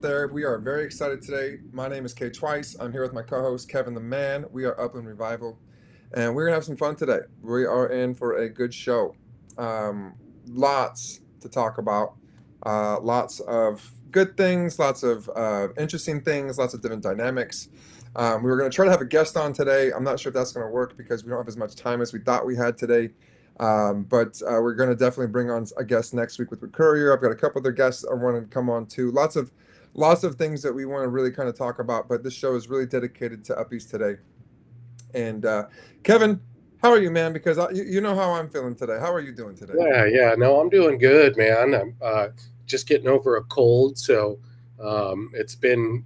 There, we are very excited today. My name is Kay Twice. I'm here with my co-host Kevin the Man. We are Upland Revival, and we're gonna have some fun today. We are in for a good show. Um, Lots to talk about. Lots of good things, lots of interesting things, lots of different dynamics. We were gonna try to have a guest on today. I'm not sure if that's gonna work because we don't have as much time as we thought we had today. But we're going to definitely bring on a guest next week with Courier. I've got a couple other guests I want to come on too. Lots of things that we want to really kind of talk about, but this show is really dedicated to Uppies today. And Kevin, how are you, man? Because you know how I'm feeling today. How are you doing today? Yeah. No, I'm doing good, man. I'm just getting over a cold, so it's been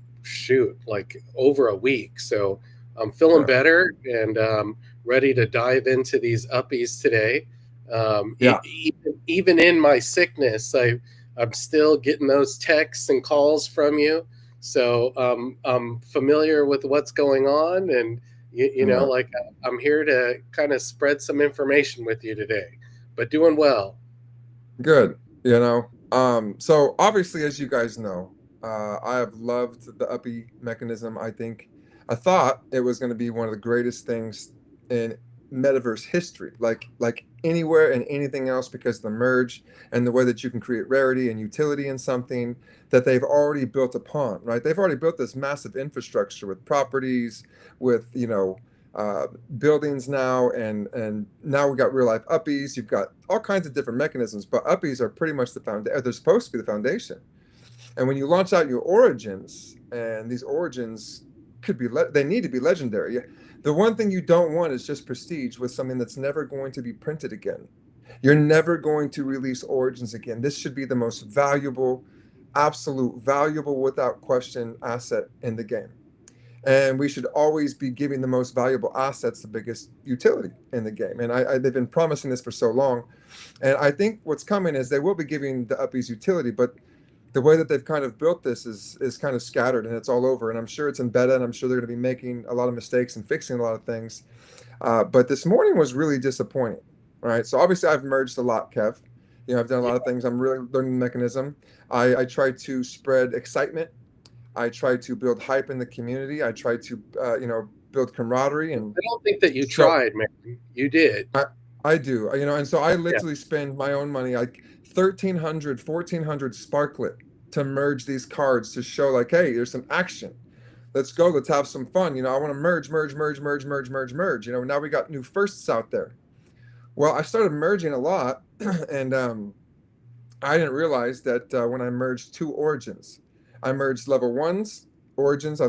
like over a week. So I'm feeling Huh. better and ready to dive into these uppies today. Yeah, Even in my sickness, I'm still getting those texts and calls from you. So I'm familiar with what's going on, and yeah, like I'm here to kind of spread some information with you today, but doing well. good. So obviously, as you guys know, I have loved the Uppie mechanism. I thought it was going to be one of the greatest things in metaverse history, like anywhere and anything else, because the merge and the way that you can create rarity and utility in something that they've already built upon, right? They've already built this massive infrastructure with properties, with uh, buildings now, and now we got real life uppies. You've got all kinds of different mechanisms, but uppies are pretty much the foundation. They're supposed to be the foundation. And when you launch out your origins, and these origins they need to be legendary. The one thing you don't want is just prestige with something that's never going to be printed again. You're never going to release origins again. This should be the most valuable, absolute valuable, without question, asset in the game. And we should always be giving the most valuable assets the biggest utility in the game. And they've been promising this for so long. And I think what's coming is they will be giving the uppies utility, but the way that they've kind of built this is kind of scattered and it's all over. And I'm sure it's in beta, and I'm sure they're going to be making a lot of mistakes and fixing a lot of things. But this morning was really disappointing. Right. So obviously I've merged a lot, Kev. I've done a lot of things. I'm really learning the mechanism. I try to spread excitement. I try to build hype in the community. I try to, build camaraderie. And I don't think that you so tried, man. You did. I do, and so I Yeah. literally spend my own money, like 1,300, 1,400 Sparklet to merge these cards to show, like, hey, there's some action. Let's go. Let's have some fun. I want to merge, merge, merge, merge, merge, merge, merge. Now we got new firsts out there. Well, I started merging a lot, and I didn't realize that when I merged two origins, I merged level ones origins,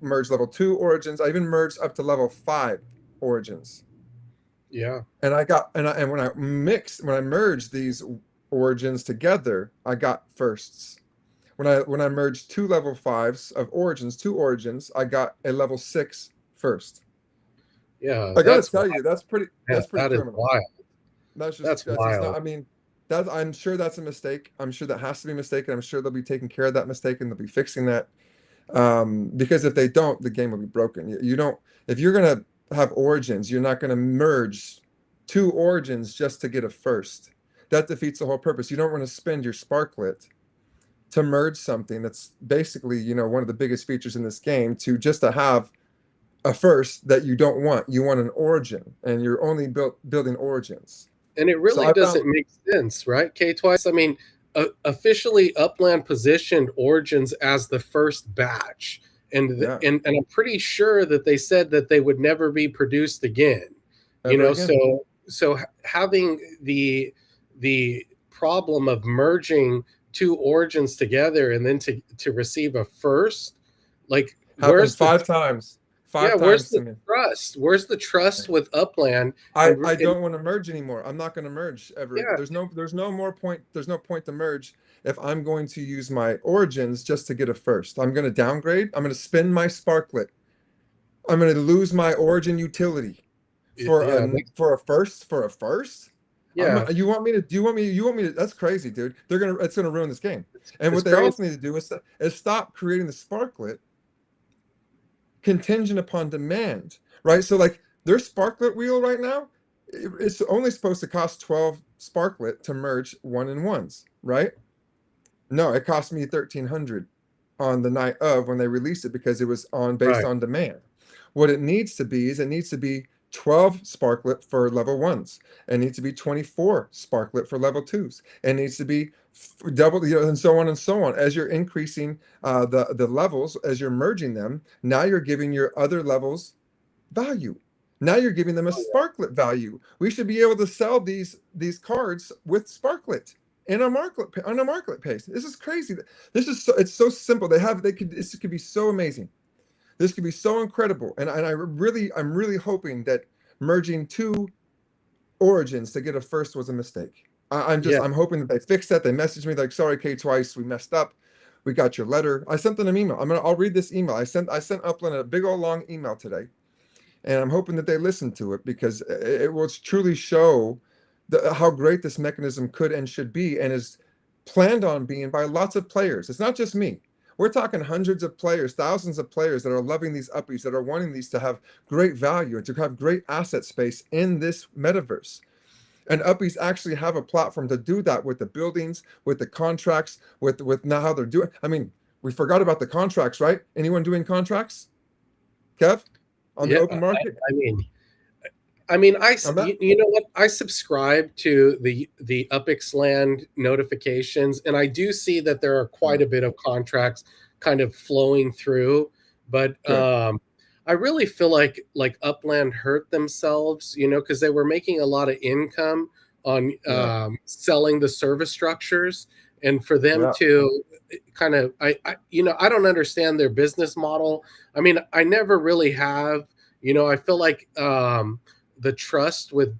merged level two origins, I even merged up to level five origins. Yeah. And and when I merged these origins together, I got firsts. When I merged two level fives of origins, two origins, I got a level six first. Yeah. I gotta That's tell wild. you, Yeah, that's pretty that is criminal. wild. That's That's just not. wild. I mean, that's I'm sure that's a mistake. I'm sure that has to be a mistake, and I'm sure they'll be taking care of that mistake and they'll be fixing that. Because if they don't, the game will be broken. You don't. If you're gonna have origins, you're not gonna merge two origins just to get a first. That defeats the whole purpose. You don't want to spend your Sparklet to merge something that's basically, one of the biggest features in this game, to have a first that you don't want. You want an origin, and you're only building origins. And it So really I found, doesn't make sense, right? K twice. I mean, officially, Upland positioned Origins as the first batch, yeah, and I'm pretty sure that they said that they would never be produced again. ever again. So having the problem of merging two origins together and then to receive a first, like Happened where's the five times. yeah, Five where's times to the me. trust? Where's the trust with Upland? I And don't want to merge anymore. I'm not going to merge ever again. yeah, There's no more point. There's no point to merge if I'm going to use my origins just to get a first. I'm going to downgrade. I'm going to spend my Sparklet. I'm going to lose my origin utility yeah, for a first, for a first. yeah. You want me to? Do you want me to? That's crazy, dude. It's gonna ruin this game. And It's what they crazy. also need to do is stop creating the Sparklet contingent upon demand, right? So like their Sparklet wheel right now, it's only supposed to cost 12 Sparklet to merge one and ones, right? No, it cost me 1,300. on the night of when they released it because it was on based Right. on demand. What it needs to be is it needs to be 12 Sparklet for level ones. It needs to be 24 Sparklet for level twos. It needs to be double, and so on and so on. As you're increasing the levels, as you're merging them, now you're giving your other levels value. Now you're giving them a Oh, yeah. Sparklet value. We should be able to sell these cards with Sparklet in a market on a marketplace. This is crazy. This is so it's so simple. This could be so amazing. This could be so incredible. And I'm really hoping that merging two origins to get a first was a mistake. Yeah. I'm hoping that they fix that. They messaged me like, sorry, K twice, we messed up. We got your letter. I sent them an email. I'll read this email. I sent Upland a big old long email today, and I'm hoping that they listen to it because it will truly show how great this mechanism could and should be, and is planned on being by lots of players. It's not just me. We're talking hundreds of players, thousands of players that are loving these uppies, that are wanting these to have great value and to have great asset space in this metaverse. And uppies actually have a platform to do that with the buildings, with the contracts, with now how they're doing. I mean, we forgot about the contracts, right? Anyone doing contracts, Kev, on the Yeah. open market? I mean, I'm not. you know what? I subscribe to the Upixland notifications, and I do see that there are quite Yeah, a bit of contracts kind of flowing through. But good. I really feel like Upland hurt themselves, because they were making a lot of income on Yeah, selling the service structures, and for them yeah. to kind of, I don't understand their business model. I mean, I never really have. I feel like the trust with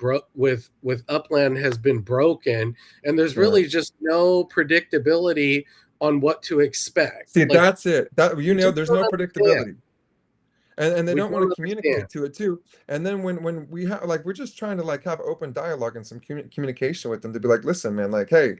Upland has been broken, and there's Right. really just no predictability on what to expect. See, Like, that's it. That we just there's don't no understand. predictability. And they We don't want to don't understand. communicate to it too. And then when we have like we're just trying to like have open dialogue and some communication with them to be like, listen, man, like, hey,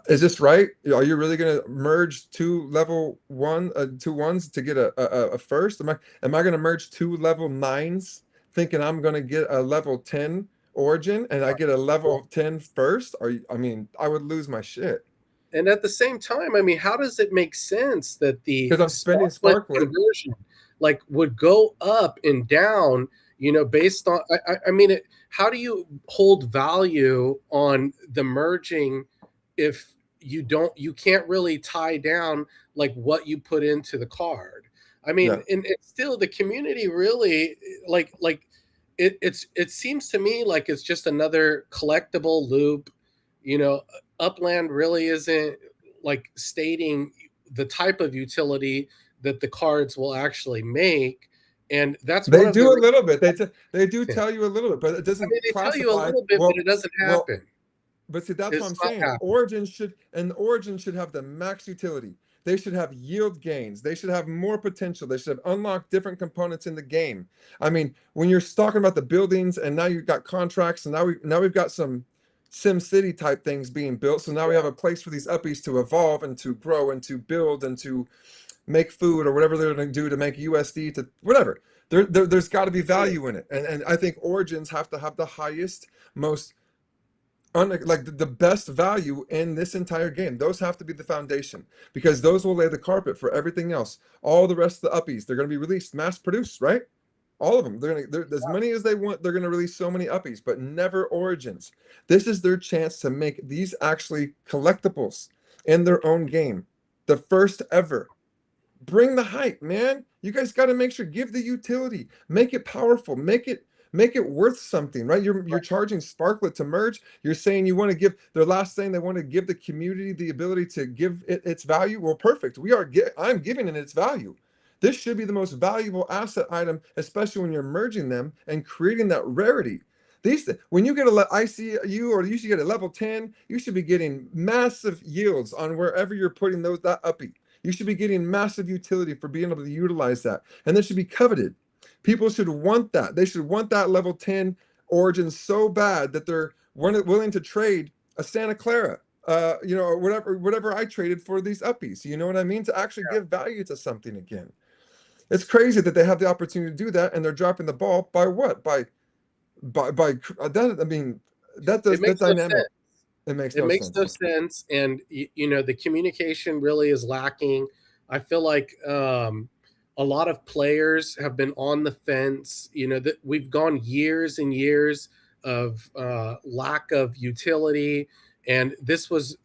is this right? Are you really going to merge two level one, two ones to get a first? Am I going to merge two level nines thinking I'm going to get a level 10 origin and I get a level 10 first? I mean, I would lose my shit And at the same time, I mean, how does it make sense that the because I'm spending Sparklet Sparklet. conversion like would go up and down, based on I mean how do you hold value on the merging if you can't really tie down like what you put into the card? I mean, Yeah. and it's still the community really like it seems to me like it's just another collectible loop. you know Upland really isn't like stating the type of utility that the cards will actually make, and that's one They of do the a little bit. They do reasons. tell you a little bit, but it I doesn't mean, they tell you a classify. little bit, but it doesn't Well, happen. but see, that's what It's I'm not saying. happening. Origin should have the max utility. They should have yield gains. They should have more potential. They should have unlocked different components in the game. I mean, when you're talking about the buildings and now you've got contracts and now we've got some Sim City type things being built. So now we have a place for these uppies to evolve and to grow and to build and to make food or whatever they're going to do to make USD to whatever. There's got to be Yeah. value in it. And I think Origins have to have the highest, most like the best value in this entire game. Those have to be the foundation because those will lay the carpet for everything else. All the rest of the uppies, they're going to be released, mass produced, right? All of them. They're as many as they want. They're going to release so many uppies, but never origins. This is their chance to make these actually collectibles in their own game. The first ever. Bring the hype, man. You guys got to make sure, give the utility, make it powerful, make it worth something, right? You're charging Sparklet to merge. You're saying you want to give their last thing, they want to give the community the ability to give it its value. Well, perfect. I'm giving it its value. This should be the most valuable asset item, especially when you're merging them and creating that rarity. When you get a ICU or you should get a level 10, you should be getting massive yields on wherever you're putting that uppie. You should be getting massive utility for being able to utilize that. And that should be coveted. People should want that. They should want that level 10 origin so bad that they're willing to trade a Santa Clara, or whatever I traded for these uppies. You know what I mean? To actually give value to something again. It's crazy that they have the opportunity to do that and they're dropping the ball by what? By that. I mean, It that makes no dynamic. sense. It makes It no makes sense. no sense, and the communication really is lacking. I feel like a lot of players have been on the fence. You know that we've gone years and years of lack of utility, and this was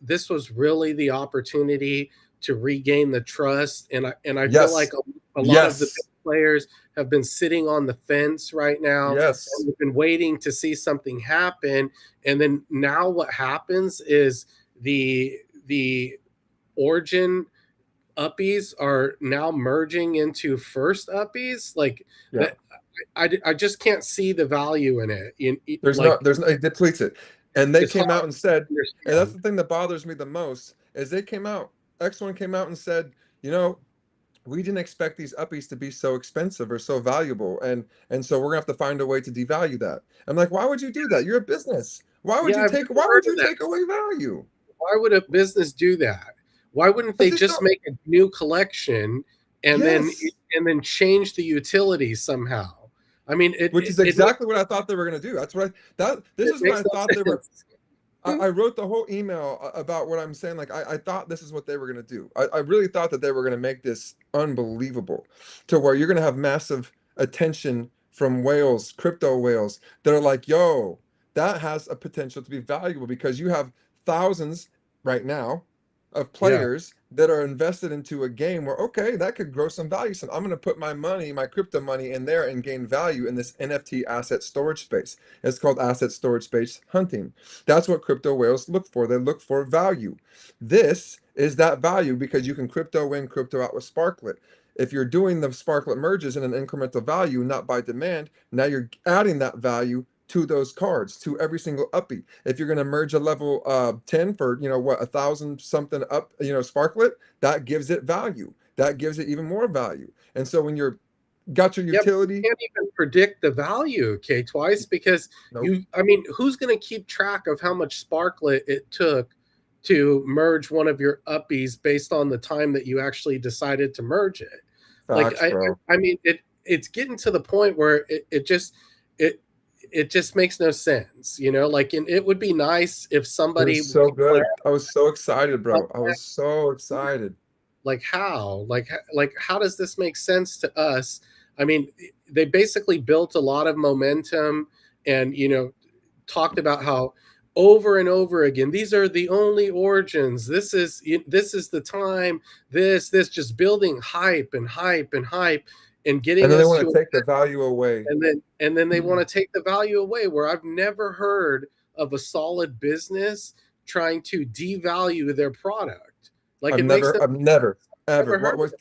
really the opportunity to regain the trust. And I feel like Yes. a lot of the big Yes. players have been sitting on the fence right now, and Yes. we've been waiting to see something happen. And then now what happens is the origin uppies are now merging into first uppies like Yeah. that. I just can't see the value in it like There's no, it depletes it. And they it's hard came out and said, to and that's understand. the thing that bothers me the most is they came out, X1 came out and said, you know, we didn't expect these uppies to be so expensive or so valuable. And so we're gonna have to find a way to devalue that. I'm like, why would you do that? You're a business. Yeah, I've never Why heard would of you that. take away value? Why would a business do that? Why wouldn't Because they there's just no, make a new collection and then yes. change the utility somehow? I mean, Which is exactly what I thought they were gonna do. That's what this it is what I makes thought no they were. sense. I wrote the whole email about what I'm saying. Like, I thought this is what they were going to do. I really thought that they were going to make this unbelievable to where you're going to have massive attention from whales, crypto whales that are like, yo, that has a potential to be valuable because you have thousands right now of Yeah. players that are invested into a game where, okay, that could grow some value. So I'm going to put my money, my crypto money in there and gain value in this NFT asset storage space. It's called asset storage space hunting. That's what crypto whales look for. They look for value. This is that value because you can crypto in, crypto out with Sparklet. If you're doing the Sparklet merges in an incremental value, not by demand, now you're adding that value to those cards, to every single uppie. If you're going to merge a level 10 for, you know, what, 1,000 something up, you know, Sparklet, that gives it value. That gives it even more value. And so when you're got your Yeah, but you utility, can't even predict the value, okay, twice because nope, I mean, who's going to keep track of how much Sparklet it took to merge one of your uppies based on the time that you actually decided to merge it? Like, facts, bro. I mean, it's getting to the point where it, it just makes no sense, you know, like, and it would be nice if It somebody was so could plan good. I was so excited, out bro. I was so excited. like how like how does this make sense to us? I mean, they basically built a lot of momentum and talked about how over and over again these are the only origins, this is the time, this just building hype and hype and hype and And getting then they us want to, to take the value away. and then they want to take the value away, where I've never heard of a solid business trying to devalue their product. Like, it makes them I've never, ever. never heard What of was it.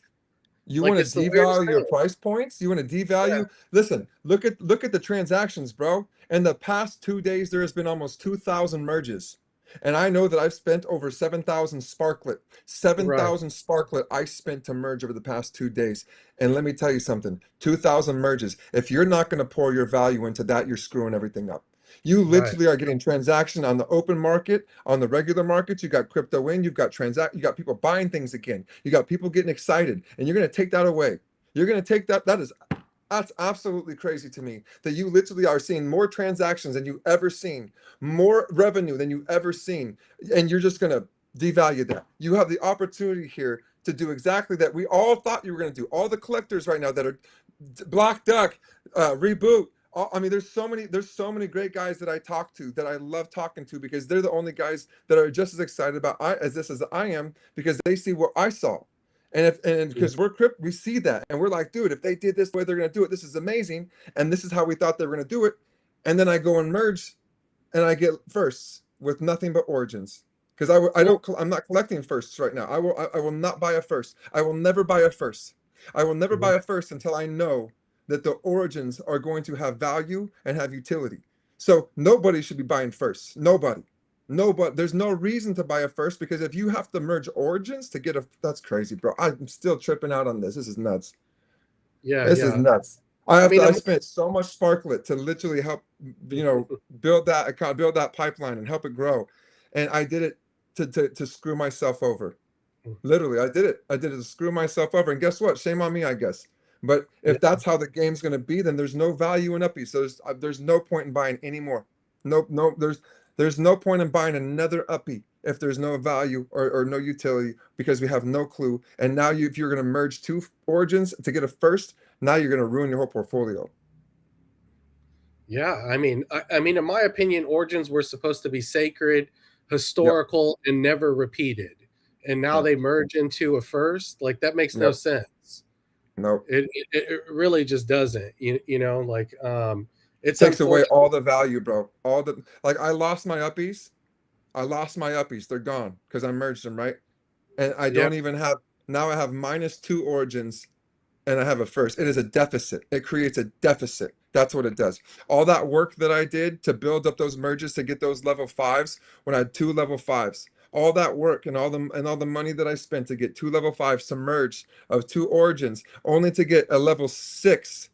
you Like, want it's to the weirdest devalue your thing. price points? You want to Yeah, devalue? Listen, look at the transactions, bro. In the past 2 days, there has been almost 2,000 merges. And I know that I've spent over 7,000 Sparklet. right. 7,000 Sparklet I spent to merge over the past 2 days. And let me tell you something, 2,000 merges. If you're not going to pour your value into that, you're screwing everything up. You Right. literally are getting transaction on the open market, on the regular markets. You got crypto in, you got people buying things again. You got people getting excited, and you're going to take that away. You're going to take that. That's absolutely crazy to me that you literally are seeing more transactions than you ever seen, more revenue than you ever seen, and you're just going to devalue that. You have the opportunity here to do exactly that. We all thought you were going to do. All the collectors right now that are Black Duck, Reboot. I mean, there's so many great guys that I talk to that I love talking to because they're the only guys that are just as excited about as I am because they see what I saw. And Yeah. because we see that and we're like, dude, if they did this the way they're gonna do it, this is amazing, and this is how we thought they were gonna do it. And then I go and merge, and I get firsts with nothing but origins because Well, I'm not collecting firsts right now. I will not buy a first. I will never buy a first. I will never mhm. buy a first until I know that the origins are going to have value and have utility. So nobody should be buying firsts. Nobody. Nobody. There's no reason to buy a first because if you have to merge origins to get that's crazy, bro. I'm still tripping out on this. This is nuts. Yeah, This is yeah. nuts. I mean, I spent so much Sparklet to literally help, build that account, build that pipeline and help it grow. And I did it to screw myself over. Literally, I did it. I did it to screw myself over. And guess what? Shame on me, I guess. But yeah, if that's how the game's going to be, then there's no value in uppies. So there's no point in buying anymore. There's no point in buying another uppie if there's no value or no utility because we have no clue. And now if you're going to merge two origins to get a first, now you're going to ruin your whole portfolio. Yeah, I mean, in my opinion, origins were supposed to be sacred, Yep. historical, and never repeated, and now Yep. they merge into a first. Like that makes no Yep. sense. Nope. It really just doesn't. You know, like it's Takes away unfortunate. all the value, bro. All the like I lost my uppies. I lost my uppies. They're gone because I merged them, right? And I Yeah, don't even have now I have -2 origins and I have a first. It is a deficit. It creates a deficit. That's what it does. All that work that I did to build up those merges to get those level fives when I had 2 level 5s. All that work and all the money that I spent to get 2 level 5s to merge of 2 origins, only to get a level 6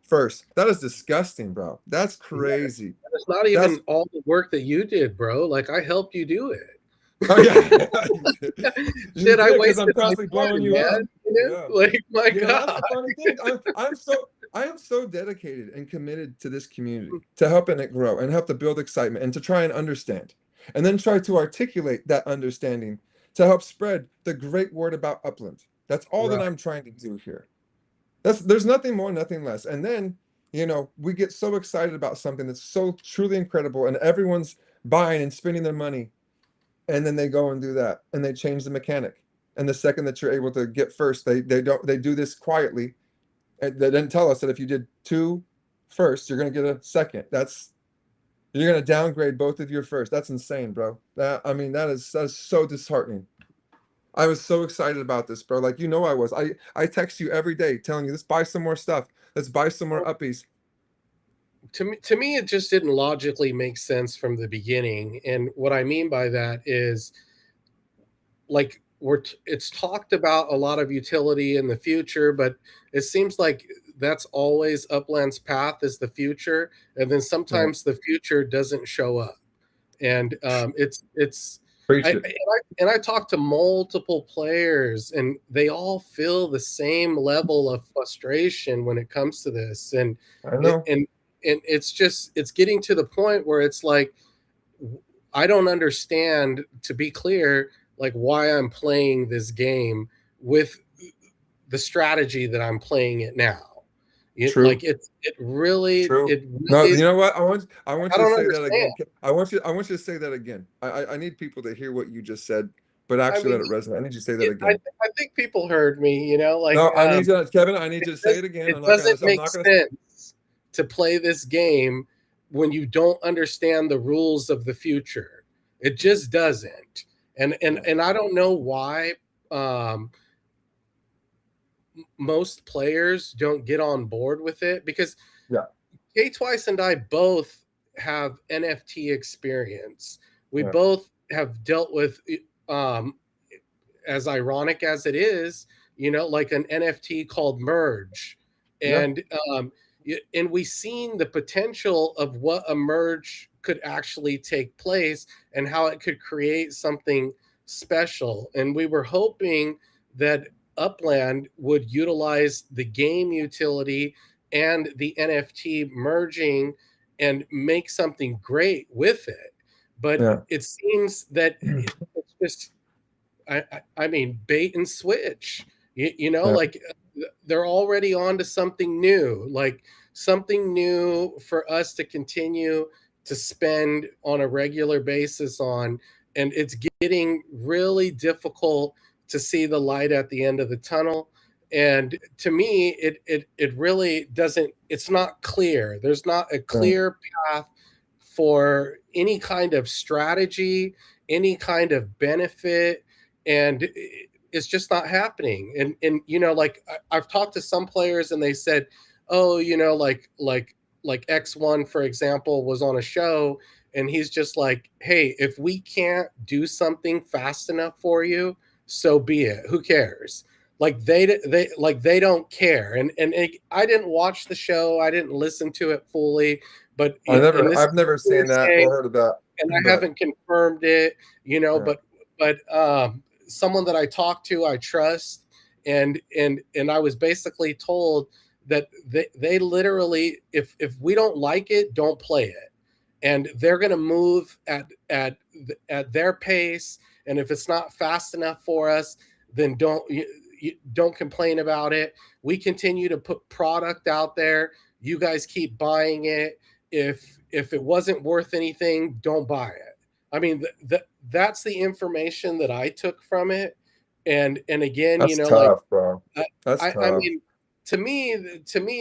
first. That is disgusting, bro. That's yeah. crazy. It's not That's even all the work that you did, bro. Like I helped you do it. oh yeah. You did. You Shit, I did because I'm wasted my constantly blowing time, you man. up. You know, Yeah. like my You know, that's God. the funny thing. I am so dedicated and committed to this community, to helping it grow and help to build excitement and to try and understand. And then try to articulate that understanding to help spread the great word about Upland. That's all that Right. I'm trying to do here. There's nothing more, nothing less. And then, we get so excited about something that's so truly incredible and everyone's buying and spending their money, and then they go and do that and they change the mechanic. And the second that you're able to get first, they do this quietly. And they didn't tell us that if you did 2 first, you're gonna get a second. You're gonna downgrade both of your first. That's insane, bro. That is so disheartening. I was so excited about this, bro. Like I was. I text you every day telling you, let's buy some more stuff. Let's buy some more uppies. To me, it just didn't logically make sense from the beginning. And what I mean by that is, like, it's talked about a lot of utility in the future, but it seems like that's always Upland's path is the future, and then Right. sometimes the future doesn't show up. And it's Preach it. and I talked to multiple players, and they all feel the same level of frustration when it comes to this. And I it, know. and it's getting to the point where it's like I don't understand, to be clear, like why I'm playing this game with the strategy that I'm playing it now. True. True. It No, really you know what? I want I you to don't say that understand. again. I want you to say that again. I need people to hear what you just said, but I actually mean, let it resonate. I need you to say that again. I think people heard me. You know, like No, I need you, Kevin. I need you to say it again. it doesn't I'm make not gonna. sense to play this game when you don't understand the rules of the future. It just doesn't. Yeah. And I don't know why um, most players don't get on board with it, because Yeah. K Twice and I both have NFT experience. We Yeah. both have dealt with, um, as ironic as it is, like an NFT called Merge, Yeah. and and we seen the potential of what a merge could actually take place and how it could create something special. And we were hoping that Upland would utilize the game utility and the NFT merging and make something great with it. But Yeah. it seems that it's just I mean, bait and switch. Yeah. Like they're already on to something new, like something new for us to continue to spend on a regular basis on. And it's getting really difficult to see the light at the end of the tunnel. And to me, it really doesn't, it's not clear. There's not a Yeah. clear path for any kind of strategy, any kind of benefit, and it's just not happening. And like I've talked to some players and they said, oh, like X1, for example, was on a show, and he's just like, hey, if we can't do something fast enough for you, so be it. Who cares? Like they don't care. And I didn't watch the show, I didn't listen to it fully, but and this I've never is seen that hearsay, or heard of that. and I But haven't confirmed it, yeah. but someone that I talked to, I trust, and I was basically told that they literally, if we don't like it, don't play it. and they're going to move at their pace. And if it's not fast enough for us, then you don't complain about it. We continue to put product out there. You guys keep buying it. If it wasn't worth anything, don't buy it. I mean, that's the information that I took from it. And again, That's like tough, bro. I, That's I tough. mean, to me,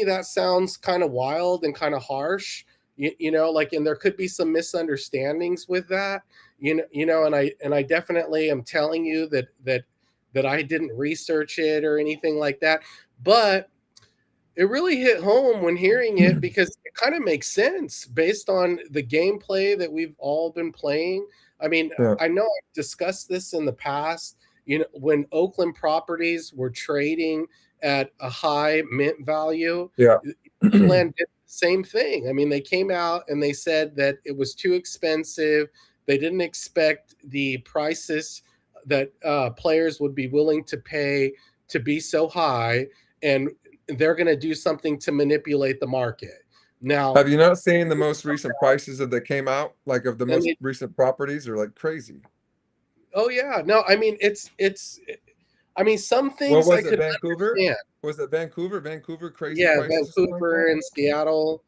that sounds kind of wild and kind of harsh. Like, and there could be some misunderstandings with that. And I definitely am telling you that I didn't research it or anything like that. But it really hit home when hearing it, because it kind of makes sense based on the gameplay that we've all been playing. I mean, Yeah. I know I've discussed this in the past. When Oakland properties were trading at a high mint value, Yeah. Upland did the same thing. I mean, they came out and they said that it was too expensive. They didn't expect the prices that players would be willing to pay to be so high, and they're going to do something to manipulate the market. Now, Have you not seen the most recent prices that came out, like of the and most recent properties are like crazy? oh yeah, no, I mean I mean, some What things I was it, could Vancouver? understand. Was it Vancouver? Vancouver crazy Yeah, prices or something like Vancouver that? and Seattle,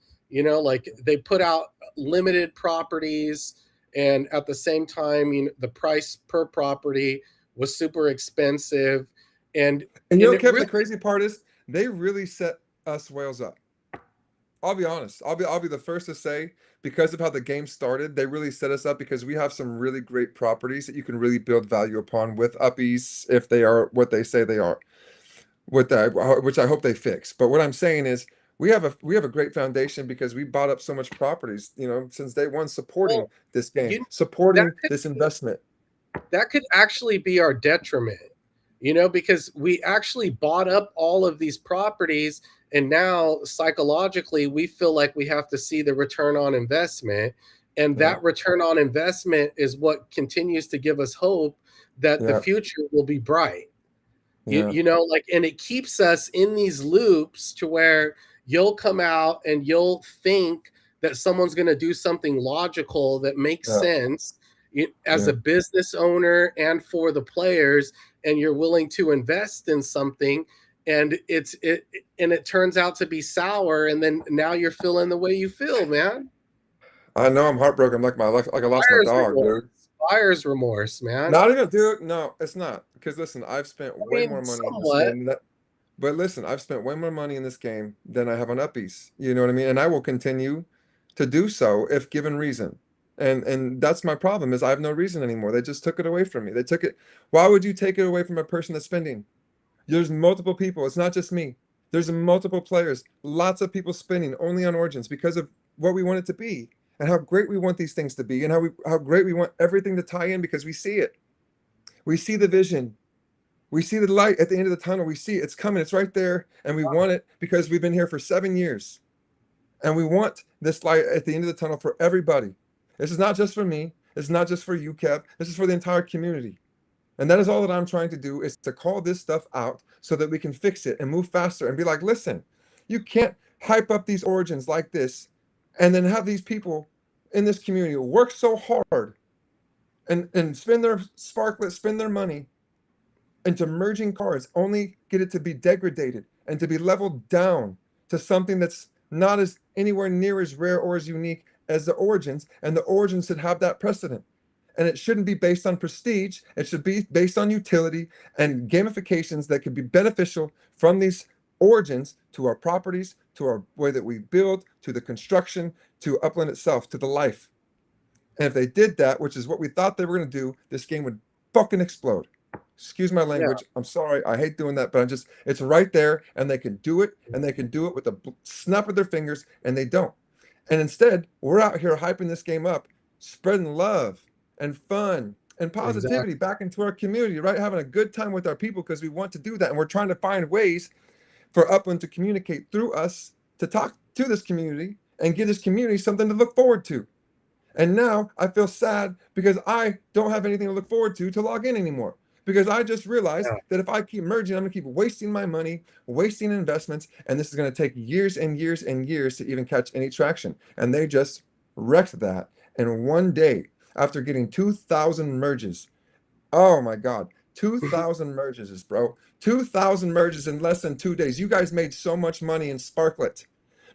like they put out limited properties, and at the same time, the price per property was super expensive, and And you and know, it Kev, really the crazy part is they really set us whales up. I'll be honest. I'll be the first to say, because of how the game started, they really set us up because we have some really great properties that you can really build value upon with uppies if they are what they say they are. With that, which I hope they fix. But what I'm saying is we have a great foundation because we bought up so much properties, since day one, supporting well, this game, you that supporting could this investment. that could actually be our detriment, because we actually bought up all of these properties, and now psychologically we feel like we have to see the return on investment, and Yeah, that return on investment is what continues to give us hope that the yeah, future will be bright. yeah, Like, and it keeps us in these loops to where you'll come out and you'll think that someone's going to do something logical that makes yeah, sense as yeah. a business owner and for the players, and you're willing to invest in something, and it turns out to be sour, and then now you're feeling the way you feel, man. I know I'm heartbroken. I'm like my life, like I lost my Buyer's dog, dude. remorse. Buyer's remorse, man. Not even, dude. No, it's not. Because listen, I've spent I way more mean, money in this somewhat. game but listen, I've spent way more money in this game than I have on Uppies. You know what I mean? And I will continue to do so if given reason. And that's my problem is I have no reason anymore. They just took it away from me. They took it. Why would you take it away from a person that's spending? There's multiple people. It's not just me. There's multiple players. Lots of people spending only on Origins because of what we want it to be and how great we want these things to be and how great we want everything to tie in because we see it. We see the vision. We see the light at the end of the tunnel. We see it's coming. It's right there. And we want it because we've been here for 7 years. And we want this light at the end of the tunnel for everybody. This is not just for me. It's not just for you, Kev. This is for the entire community. And that is all that I'm trying to do is to call this stuff out so that we can fix it and move faster and be like, listen, you can't hype up these origins like this and then have these people in this community work so hard and spend their Sparklet, spend their money into merging cards, only get it to be degraded and to be leveled down to something that's not as anywhere near as rare or as unique as the origins, and the origins should have that precedent. And it shouldn't be based on prestige. It should be based on utility and gamifications that could be beneficial from these origins to our properties, to our way that we build, to the construction, to Upland itself, to the life. And if they did that, which is what we thought they were going to do, this game would fucking explode. Excuse my Yeah. language. I'm sorry. I hate doing that, but it's right there and they can do it and they can do it with a snap of their fingers and they don't. And instead, we're out here hyping this game up, spreading love and fun and positivity Exactly. back into our community, right? Having a good time with our people because we want to do that. And we're trying to find ways for Upland to communicate through us to talk to this community and give this community something to look forward to. And now I feel sad because I don't have anything to look forward to log in anymore. Because I just realized Yeah. that if I keep merging, I'm going to keep wasting my money, wasting investments, and this is going to take years and years and years to even catch any traction. And they just wrecked that. And one day, after getting 2,000 merges, oh my God, 2,000 merges, bro. 2,000 merges in less than 2 days. You guys made so much money in Sparklet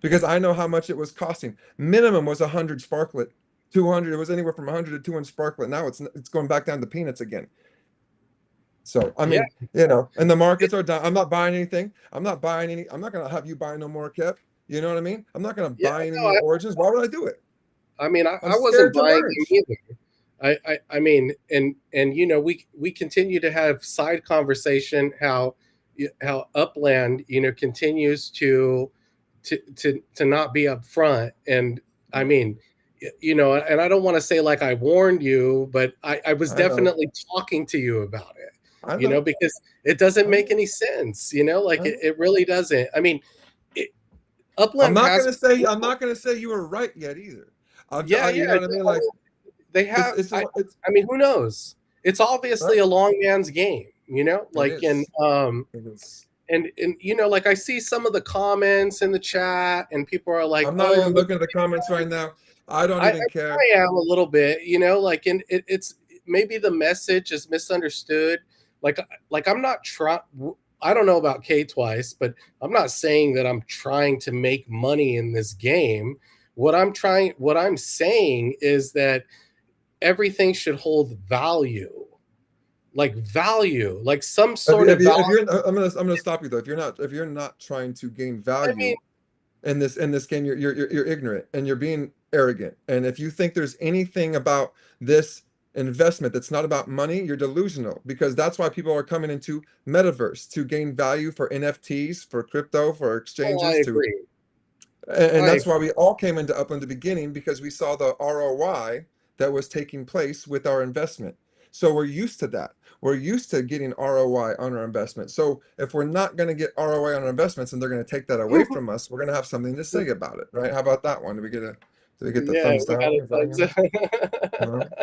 because I know how much it was costing. Minimum was 100 Sparklet, 200. It was anywhere from 100 to 200 Sparklet. Now it's going back down to peanuts again. So, I Yeah. mean, and the markets are down. I'm not buying anything. I'm not buying any. I'm not going to have you buy no more, Kev. You know what I mean? I'm not going to Yeah. buy any No, more Origins. Why would I do it? I mean, I'm I wasn't scared to buying them merge. either. I mean, and we continue to have side conversation how Upland continues to not be upfront, and I Yeah, mean, and I don't want to say like I warned you, but I was I know. definitely talking to you about it, I know. because it doesn't I make know. any sense, like I know. it really doesn't. I mean, it, I'm Upland not has gonna say I'm not gonna say you were right yet either. yeah, You yeah. know what I mean? Like They it's have it's a, it's I mean, who knows? It's obviously right. a long man's game, It like is. It is. and like I see some of the comments in the chat and people are like, I'm not "Oh, even look, looking at the comments right now. I don't even care. I am a little bit, like and it's maybe the message is misunderstood. Like I'm not trying I don't know about K twice, but I'm not saying that I'm trying to make money in this game. What I'm saying is that everything should hold value, like some sort of value. If you're I'm gonna stop you though. If you're not trying to gain I mean, value in this game, you're ignorant and you're being arrogant. And if you think there's anything about this investment that's not about money, you're delusional because that's why people are coming into metaverse to gain value for NFTs, for crypto, for oh, exchanges, to and I that's agree. why we all came into Upland at the beginning because we saw the ROI that was taking place with our investment. So we're used to that. We're used to getting ROI on our investment. So if we're not going to get ROI on our investments and they're going to take that away from us, we're going to have something to say about it, right? How about that one? Do we get the Yeah, thumbs we got down? a Is that gonna, you know? thumbs.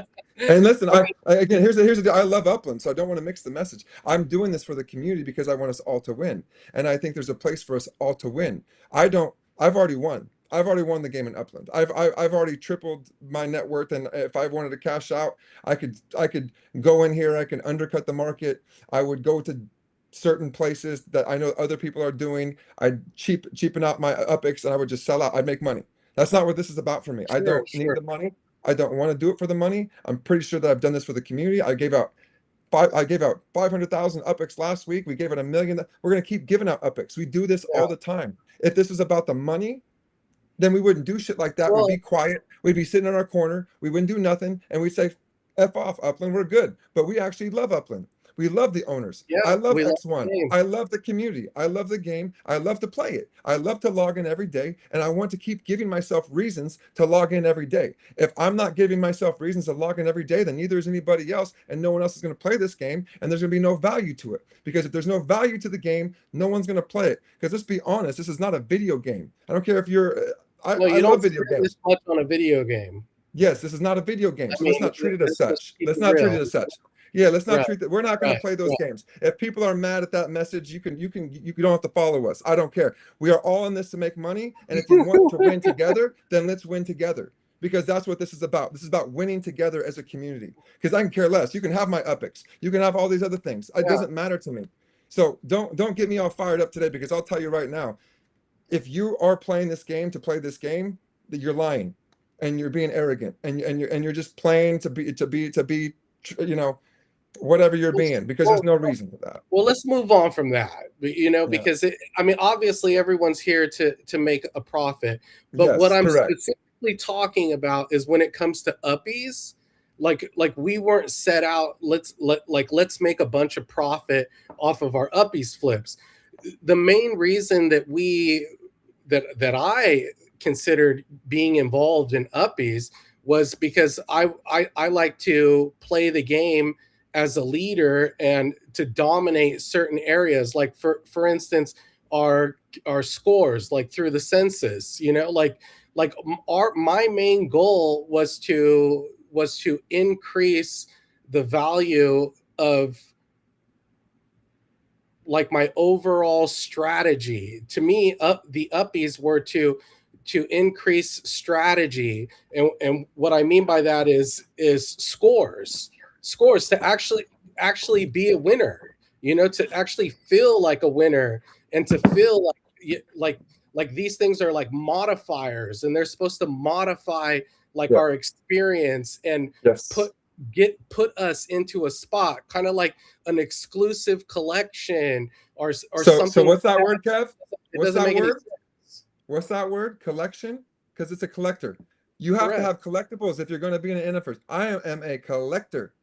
And listen, I mean, again, here's the deal. I love Upland, so I don't want to mix the message. I'm doing this for the community because I want us all to win, and I think there's a place for us all to win. I don't. I've already won. I've already won the game in Upland. I've already tripled my net worth, and if I wanted to cash out, I could go in here. I can undercut the market. I would go to certain places that I know other people are doing. I'd cheapen out my UPX, and I would just sell out. I'd make money. That's not what this is about for me. I sure, don't need sure. the money. I don't want to do it for the money. I'm pretty sure that I've done this for the community. I gave out 500,000 UPX last week. We gave it 1 million. We're going to keep giving out UPX. We do this Yeah. all the time. If this was about the money, then we wouldn't do shit like that. We'd Well, be quiet. We'd be sitting in our corner. We wouldn't do nothing. And we'd say, F off, Upland. We're good. But we actually love Upland. We love the owners. yeah, I love we love X1. the game. I love the community. I love the game. I love to play it. I love to log in every day. And I want to keep giving myself reasons to log in every day. If I'm not giving myself reasons to log in every day, then neither is anybody else. And no one else is going to play this game. And there's going to be no value to it. Because if there's no value to the game, no one's going to play it. Because let's be honest, this is not a video game. I don't care if you're Well, I you love don't video spend this games. much on a video game. Yes, this is not a video game, I so let's mean, not treat it as let's such. keep Let's it not treat real. it as such. Yeah, let's not Right, treat that. We're not going to right, play those right. games. If people are mad at that message, you don't have to follow us. I don't care. We are all in this to make money, and if you want to win together, then let's win together because that's what this is about. This is about winning together as a community. Because I can care less. You can have my UPX. You can have all these other things. It Yeah. doesn't matter to me. So don't get me all fired up today because I'll tell you right now, if you are playing this game to play this game, that you're lying and you're being arrogant and you're just playing to be whatever you're being because there's Well, no reason for that. well, let's move on from that. Yeah. Because I mean, obviously, everyone's here to make a profit. But what Yes, I'm correct. specifically talking about is when it comes to uppies, like we weren't set out. Let's make a bunch of profit off of our uppies flips. The main reason that I considered being involved in uppies was because I like to play the game as a leader and to dominate certain areas, like for instance our scores, like through the census, like our my main goal was to increase the value of like my overall strategy. To me, the uppies were to increase strategy, and what I mean by that is scores to actually be a winner, to actually feel like a winner, and to feel like these things are like modifiers, and they're supposed to modify like Yeah. our experience and Yes. put us into a spot, kind of like an exclusive collection or So something like what's that that. word, Kev? It What's doesn't that make any word? sense. What's that word? Collection? Because it's a collector. You have to Correct. have collectibles if you're going to be in an NFL. I am a collector.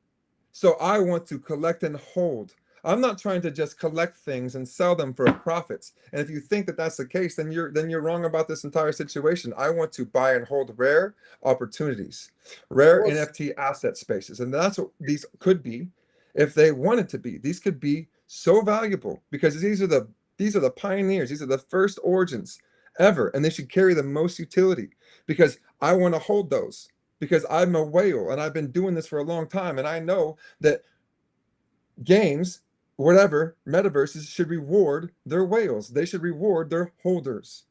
So I want to collect and hold. I'm not trying to just collect things and sell them for profits. And if you think that that's the case, then you're wrong about this entire situation. I want to buy and hold rare opportunities, rare Well, NFT asset spaces. And that's what these could be if they wanted to be. These could be so valuable because these are the pioneers. These are the first origins ever, and they should carry the most utility because I want to hold those because I'm a whale and I've been doing this for a long time. And I know that games, whatever, metaverses should reward their whales. They should reward their holders.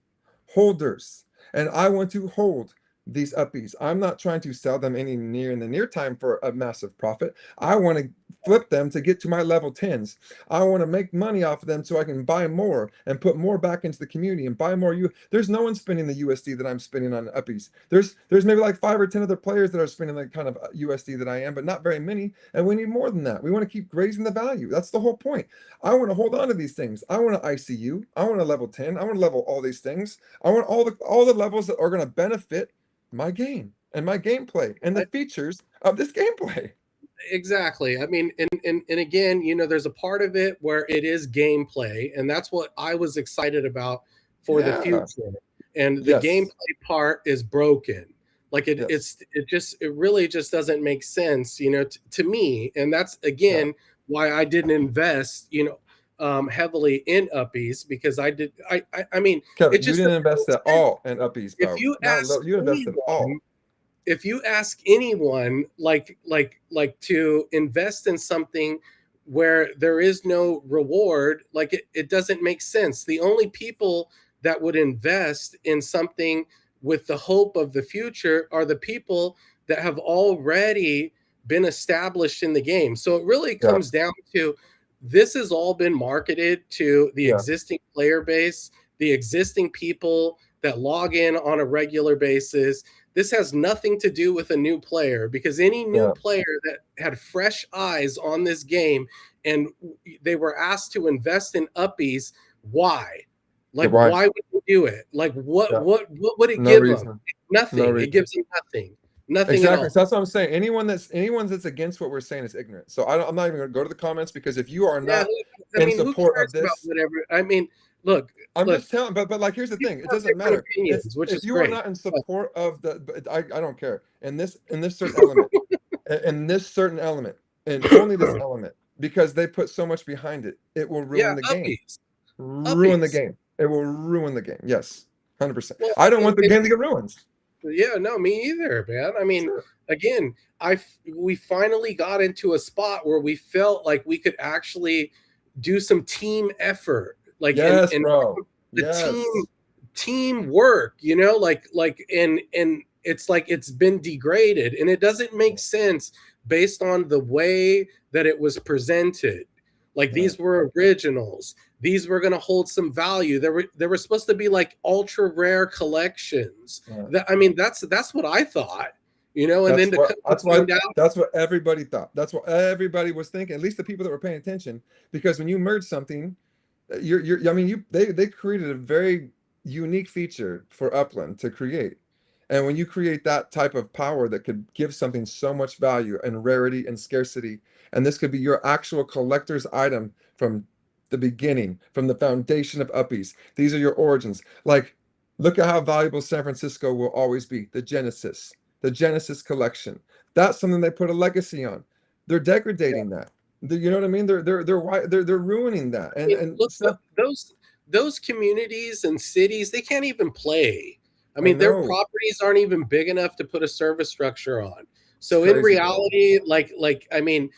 Holders. And I want to hold these uppies. I'm not trying to sell them any near in the near time for a massive profit. I want to flip them to get to my level 10s. I want to make money off of them so I can buy more and put more back into the community and buy more. There's no one spending the USD that I'm spending on uppies. There's maybe like 5 or 10 other players that are spending like kind of USD that I am, but not very many. And we need more than that. We want to keep raising the value. That's the whole point. I want to hold on to these things. I want to ICU. I want to level 10. I want to level all these things. I want all the levels that are going to benefit my game and my gameplay and the features of this gameplay. exactly. I mean, and again, there's a part of it where it is gameplay, and that's what I was excited about for the Yeah. future. And the Yes. gameplay part is broken. Like Yes. it really just doesn't make sense, to me. And that's Yeah. again why I didn't invest, heavily in uppies, because I mean, it Kevin, you just didn't doesn't invest make at sense. all in uppies, If bro. you Not ask low. You invested anyone all. if you ask anyone like to invest in something where there is no reward, like it doesn't make sense. The only people that would invest in something with the hope of the future are the people that have already been established in the game. So it really Yeah. comes down to, this has all been marketed to the Yeah. existing player base, the existing people that log in on a regular basis. This has nothing to do with a new player, because any new Yeah. player that had fresh eyes on this game and they were asked to invest in uppies, why? Yeah. Like, Why? why would you do it? Like, Yeah. what would it No give them? reason. No Nothing. It reason. gives them nothing. Nothing at Exactly. all. So that's what I'm saying. Anyone that's against what we're saying is ignorant. So I'm not even going to go to the comments because if you are Yeah, not I in mean, who support of cares about this, whatever? I mean, look, I'm look, just telling. But like, here's the people thing. It have doesn't different matter. opinions, which If is you are great. not in But support of I don't care. In this certain element, in this certain element, and only this element, because they put so much behind it, it will yeah, ruin the game. uppies, Ruin the uppies. game. It will ruin the game. Yes, 100%. Well, I don't want the game to get ruined. yeah, no, me either, man. I mean, Sure. again, we finally got into a spot where we felt like we could actually do some team effort, like Yes, and bro. the team Yes. teamwork, and it's like it's been degraded, and it doesn't make sense based on the way that it was presented. Like, Yeah. these were originals. These were going to hold some value. There were supposed to be like ultra rare collections. Yeah. I mean, that's what I thought, and then That's to what that's why find out. that's what everybody thought. That's what everybody was thinking, at least the people that were paying attention. Because when you merge something, I mean, they created a very unique feature for Upland to create. And when you create that type of power that could give something so much value and rarity and scarcity, and this could be your actual collector's item from the beginning, from the foundation of Uppies. These are your origins. Like, look at how valuable San Francisco will always be. The Genesis collection. That's something they put a legacy on. They're degrading that. You know what I mean? They're ruining that. I And mean, and look, stuff. those communities and cities, they can't even play. I I mean, their know. properties aren't even big enough to put a service structure on. It's So in crazy, bro. reality, I mean,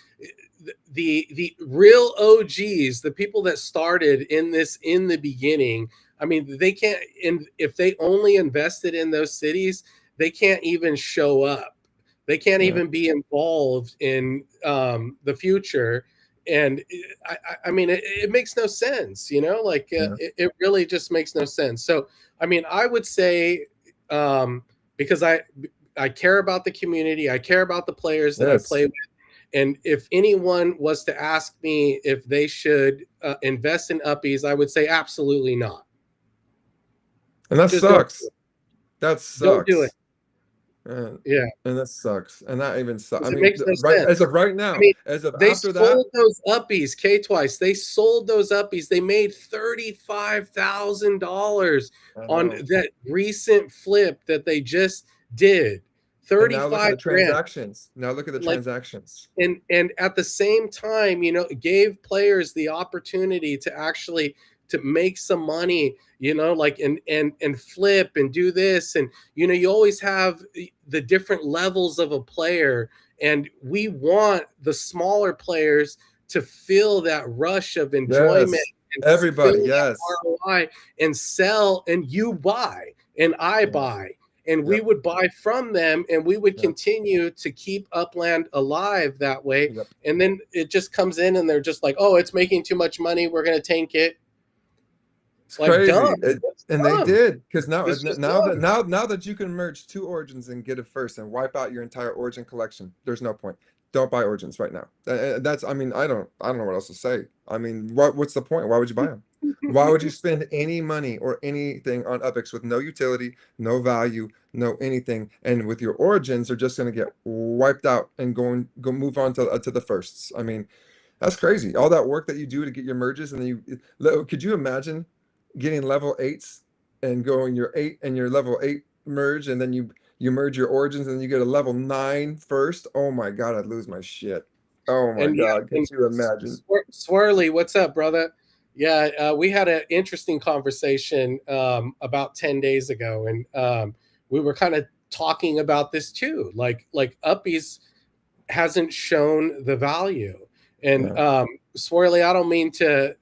the real OGs, the people that started in this in the beginning, I mean, they can't. And if they only invested in those cities, they can't even show up. They can't Yeah. even be involved in the future. And I mean, it makes no sense, you know, like Yeah. it really just makes no sense. So, I mean, I would say, because I care about the community, I care about the players that I play Yes. with. And if anyone was to ask me if they should invest in uppies, I would say absolutely not. And that Just don't do sucks. it. That Don't do it. sucks. And, Yeah, and that sucks. And that even sucks. I because it mean, makes no right sense. as of right I now, mean, as of they after that, sold those uppies, K twice. They sold those uppies. They made $35,000 I on know. that recent flip that they just did. And now look at 35 the grand. transactions. Now look at the Like, transactions. and at the same time, you know, gave players the opportunity to actually to make some money, you know, like and flip and do this. And you know, you always have the different levels of a player, and we want the smaller players to feel that rush of enjoyment Yes. and feel Everybody. that Yes. ROI and sell, and you buy and I Yeah. buy, and we Yep. would buy from them, and we would Yep. continue to keep Upland alive that way. Yep. And then it just comes in and they're just like, oh, it's making too much money, we're going to tank it. It's Like, crazy. dumb. It's And they dumb. did because It's just now that dumb. you can merge two origins and get it first and wipe out your entire origin collection, there's no point. Don't buy origins right now. That's I mean, I don't know what else to say. I mean, what's the point? Why would you buy them? Why would you spend any money or anything on Upix with no utility, no value, no anything? And with your origins, they're just going to get wiped out and go move on to the firsts. I mean, that's crazy. All that work that you do to get your merges, and then could you imagine getting level eights and going your 8 and your level 8 merge, and then you merge your origins and then you get a level 9 first? Oh my God, I'd lose my shit. Oh my And yeah, God, could and you imagine? Swirly, what's up, brother? Yeah, we had an interesting conversation about 10 days ago, and we were kind of talking about this too. Like Uppies hasn't shown the value. And Yeah. Swirly, I don't mean to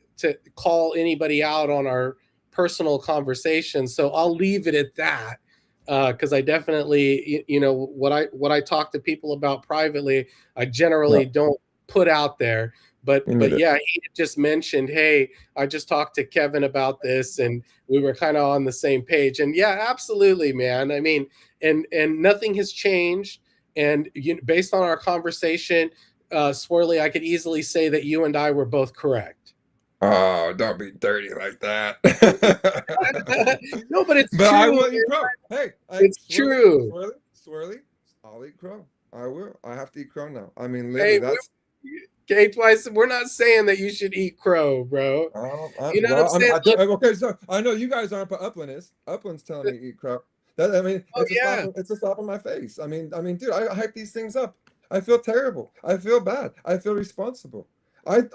call anybody out on our personal conversation, so I'll leave it at that. Because I definitely, you know, what I talk to people about privately, I Yeah. generally don't put out there. You need But it. yeah, he just mentioned, hey, I just talked to Kevin about this, and we were kind of on the same page. And yeah, absolutely, man. I mean, and nothing has changed. And based on our conversation, Swirly, I could easily say that you and I were both correct. Oh, don't be dirty like that. No, but it's But I true. will eat crow. Hey, It's true. swirly, I'll eat crow. I will. I have to eat crow now. I mean, literally, Hey, that's K twice. We're not saying that you should eat crow, bro. You know what I'm well, saying? Look, okay. So I know you guys aren't, but Upland is. Upland's telling me to eat crow. That I mean, oh yeah, it's a slap on my face. I mean, dude, I hype these things up. I feel terrible. I feel bad. I feel responsible.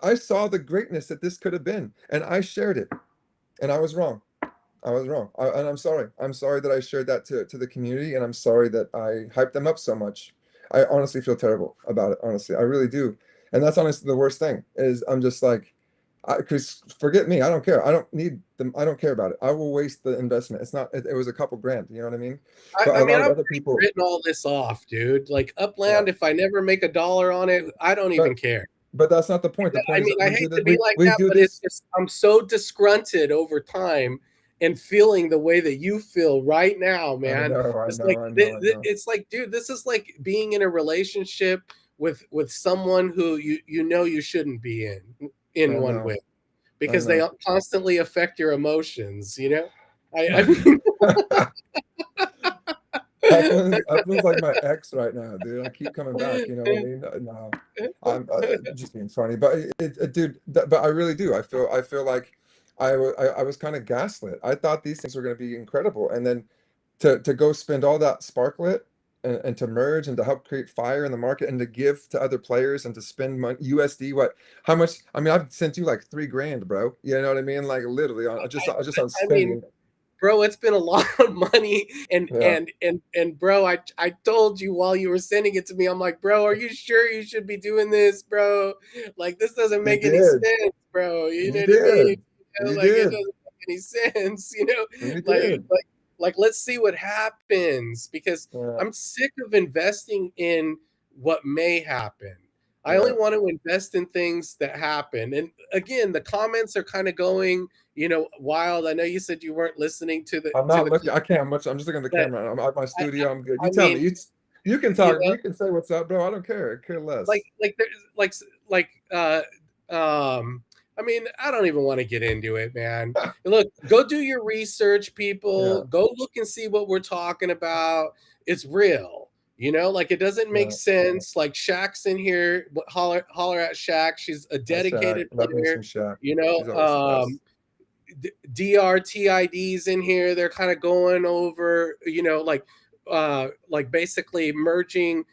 I saw the greatness that this could have been, and I shared it, and I was wrong. I was wrong, and I'm sorry. I'm sorry that I shared that to the community, and I'm sorry that I hyped them up so much. I honestly feel terrible about it. Honestly, I really do. And that's honestly the worst thing is I'm just like, because forget me, I don't care. I don't need them. I don't care about it. I will waste the investment. It's not. It was a couple grand. You know what I mean? But I a mean, lot of I've other people, written all this off, dude. Like yeah. Upland, if I never make a dollar on it, I don't even But care. that's not the point. The I point is mean, that I we do hate this. to be like We that, do but it's this. just I'm so disgruntled over time and feeling the way that you feel right now, I man. know. I It's like know. I know. I know. it's like, dude, this is like being in a relationship with someone who you know you shouldn't be I in one know. with, I because they know. constantly affect your emotions, you know? I mean, Upland's like my ex right now, dude. I keep coming back. You know what I mean? No, I'm just being funny, but dude. But I really do. I feel like I was kind of gaslit. I thought these things were going to be incredible, and then to go spend all that Sparklet and to merge and to help create fire in the market and to give to other players and to spend money USD. What? How much? I mean, I've sent you like 3 grand, bro. You know what I mean? Like literally on just on I mean, spending. bro, it's been a lot of money. And Yeah, bro, I told you while you were sending it to me, I'm like, bro, are you sure you should be doing this, bro? Like, this doesn't you make any did. sense, bro. You know You what I mean? did. You know, You like, it did. doesn't any sense, We like, did. like, let's see what happens, because Yeah. I'm sick of investing in what may happen. I only Yeah. want to invest in things that happen. And again, the comments are kind of going, wild. I know you said you weren't listening to I'm to not the looking. clip, I can't much. I'm just looking at the but camera. I'm at my I, studio. I'm good. I You tell me. mean, You can you talk. know, You can say what's up, bro. I don't care. I care less. there's like I mean, I don't even want to get into it, man. Look, go do your research, people. Yeah. Go look and see what we're talking about. It's real. Like it doesn't make Yeah. sense. Like Shaq's in here. Holler at Shaq. She's a That's Shaq. dedicated Love me some player. Shaq. You know, She's always the best. DRTIDs in here. They're kind of going over, like basically merging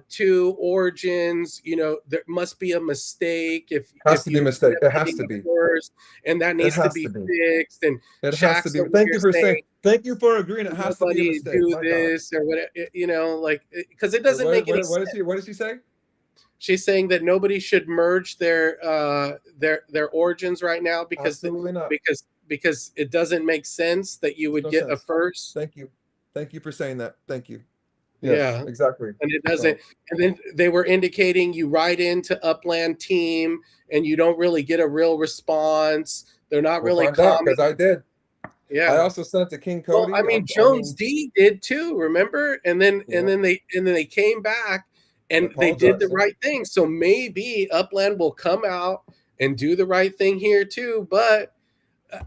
two origins. There must be a mistake Has if to be a you mistake. It has editing to it be. first, and that It needs to has to be be. fixed. And It has to Shaq's be. over Thank here you for saying. saying Thank you for agreeing. It has to be a nobody mistake. do My God. this or whatever, like, because it Wait, doesn't make any sense. what did she say? She's saying that nobody should merge their origins right now Absolutely not. because it doesn't make sense that you would No get a sense. first. Thank you. Thank you for saying that. Thank you. Yes, Yeah, exactly. and it So doesn't. And then they were indicating you write into Upland team and you don't really get a real response. They're not we'll really find out because commenting. I did. I Yeah. also sent it to King Well, I Cody. mean, I Jones mean, D did too, remember? And then yeah, they came back and and they did the apologizing. right thing. So maybe Upland will come out and do the right thing here too. But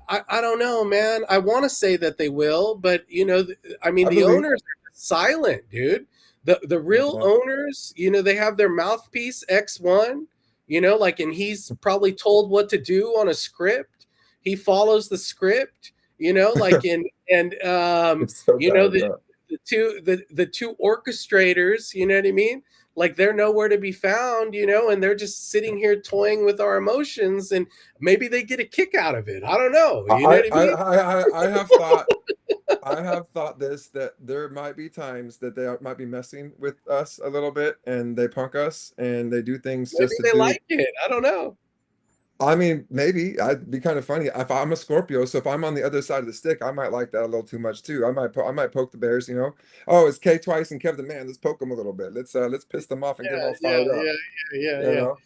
I don't know, man. I want to say that they will, but I mean, I the believe. owners are silent, dude. The real Yeah. owners, they have their mouthpiece X1, like, and he's probably told what to do on a script. He follows the script, like in and It's so bad, the bro. the two orchestrators, you know what I mean? Like they're nowhere to be found, and they're just sitting here toying with our emotions, and maybe they get a kick out of it. I don't know. You know I, what I I, mean? I have thought. I have thought this that there might be times that they might be messing with us a little bit and they punk us and they do things Maybe just to they do. like it. I don't know. I mean, maybe I'd be kind of funny if I'm a Scorpio. So if I'm on the other side of the stick, I might like that a little too much too. I might poke the bears. Oh, it's K twice and Kevin. Man, let's poke them a little bit. Let's piss them off and get them all Yeah, fired up. yeah, yeah, You yeah. know,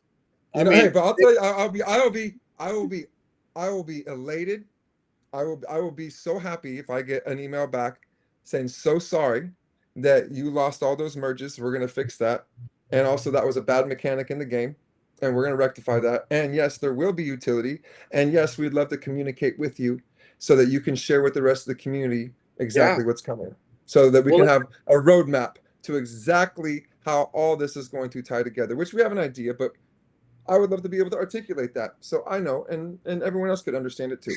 I Hey, mean, but I'll tell you, I will be elated. I will be so happy if I get an email back saying so sorry that you lost all those merges. We're gonna fix that, and also that was a bad mechanic in the game, and we're gonna rectify that. And yes, there will be utility, and yes, we'd love to communicate with you so that you can share with the rest of the community yeah. exactly what's coming, so that we Well, can have a roadmap to exactly how all this is going to tie together. Which we have an idea, but I would love to be able to articulate that so I know and everyone else could understand it too.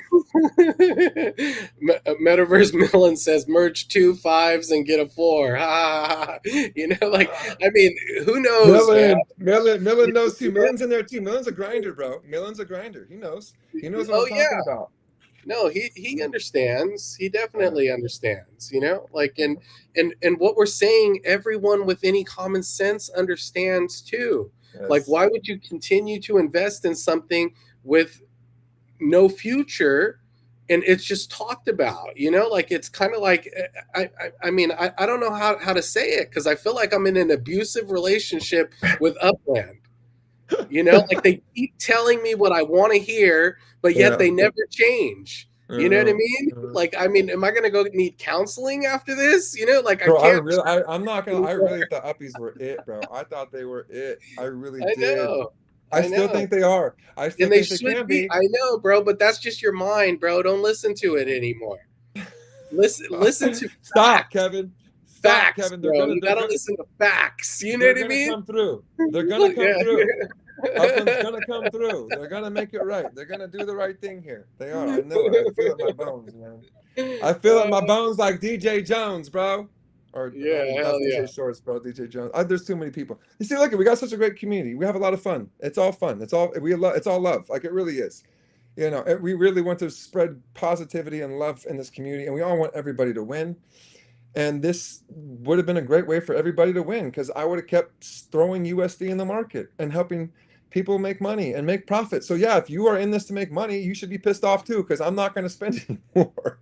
Metaverse Millen says merge two fives and get a four. Like, I mean, who knows, man? Millen knows too. Millen's in there too. Millen's a grinder, bro. Millen's a grinder. He knows. He knows what I'm Oh talking yeah. about. No, he understands. He Yeah. definitely understands, like, and what we're saying, everyone with any common sense understands too. Like, Yes. why would you continue to invest in something with no future and it's just talked about, like it's kind of like I mean, I don't know how to say it, because I feel like I'm in an abusive relationship with Upland. Like they keep telling me what I want to hear, but yet Yeah. they never change. You know what I mean? Mhm. Like, I mean, am I gonna go need counseling after this? Like I Bro, can't. I'm not gonna. I Anymore. really thought Uppies were it, bro. I thought they were it. I really I did. know, I I still know, think they are. I still and they think they should can be. be. I know, bro, but that's just your mind, bro. Don't listen to it anymore. Listen to Stop, facts. Kevin. Stop, Facts, Kevin. bro. You gotta listen to facts. You know They're what I gonna mean? come through. They're gonna come Yeah. through. Upland's gonna come through. They're gonna make it right. They're gonna do the right thing here. They are. I know it. I feel it in my bones, man. I feel it in my bones like DJ Jones, bro. Or Yeah, that's hell DJ yeah. Shorts, bro. DJ Jones. There's too many people. You see, look, we got such a great community. We have a lot of fun. It's all fun. It's all love. Like it really is. We really want to spread positivity and love in this community, and we all want everybody to win. And this would have been a great way for everybody to win because I would have kept throwing USD in the market and helping people make money and make profit. So yeah, if you are in this to make money, you should be pissed off too, because I'm not going to spend anymore.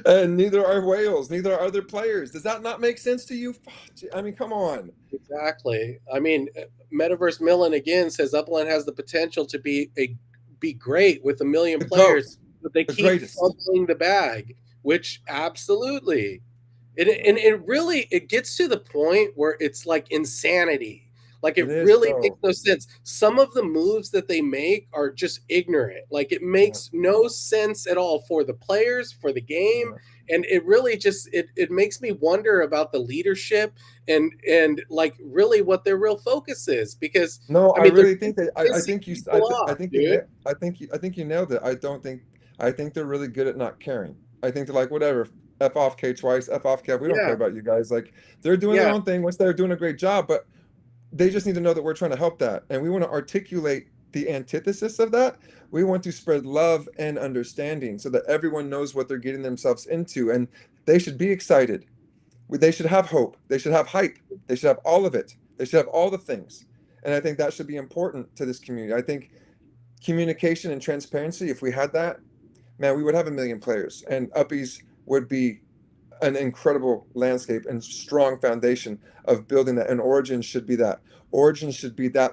And neither are whales, neither are other players. Does that not make sense to you? I mean, come on. Exactly. I mean, Metaverse Millen again says Upland has the potential to be great with 1 million The players, GOAT, but they the keep greatest. fumbling the bag, which absolutely. And it really it gets to the point where it's like insanity. Like It it is, really makes bro. no sense. Some of the moves that they make are just ignorant. Like it Yeah, makes no sense at all for the players, for the game, yeah. and it really just it makes me wonder about the leadership and like really what their real focus is, because No, I I mean they're really think that I pissing think you people off, dude. I think you nailed it. I think they're really good at not caring. I think they're like, whatever, F off K twice, F off Kev. We don't care Yeah, about you guys. Like they're doing their yeah. own thing, which they're doing a great job, but they just need to know that we're trying to help that. And we want to articulate the antithesis of that. We want to spread love and understanding so that everyone knows what they're getting themselves into. And they should be excited. They should have hope. They should have hype. They should have all of it. They should have all the things. And I think that should be important to this community. I think communication and transparency, if we had that, man, we would have 1 million players, and Uppies would be an incredible landscape and strong foundation of building that. And Origins should be that. Origins should be that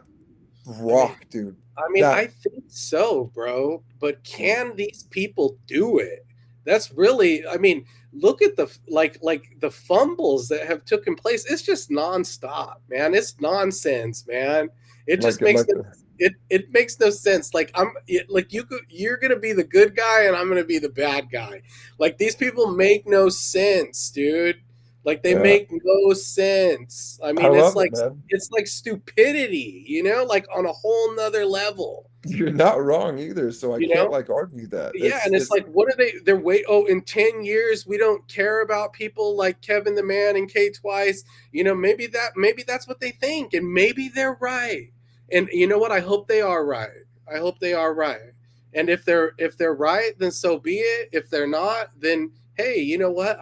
I mean, rock, dude. I That, think so, bro. But yeah, can these people do it? That's really, I mean, look at the like the fumbles that have taken place. It's just nonstop, man. It's nonsense, man. It just makes like no, it makes no sense. Like like you're gonna be the good guy and I'm gonna be the bad guy. Like these people make no sense, dude. Like they yeah. make no sense. I I mean, love it, man. it's like stupidity, like on a whole nother level, You're not wrong either, so I you can't know? like argue that. Yeah, and it's It's like, what are they're wait, oh, in 10 years, we don't care about people like Kevin the Man and K Twice. Maybe that's what they think, and maybe they're right. And you know what? I hope they are right. I hope they are right. And if they're right, then so be it. If they're not, then hey, you know what?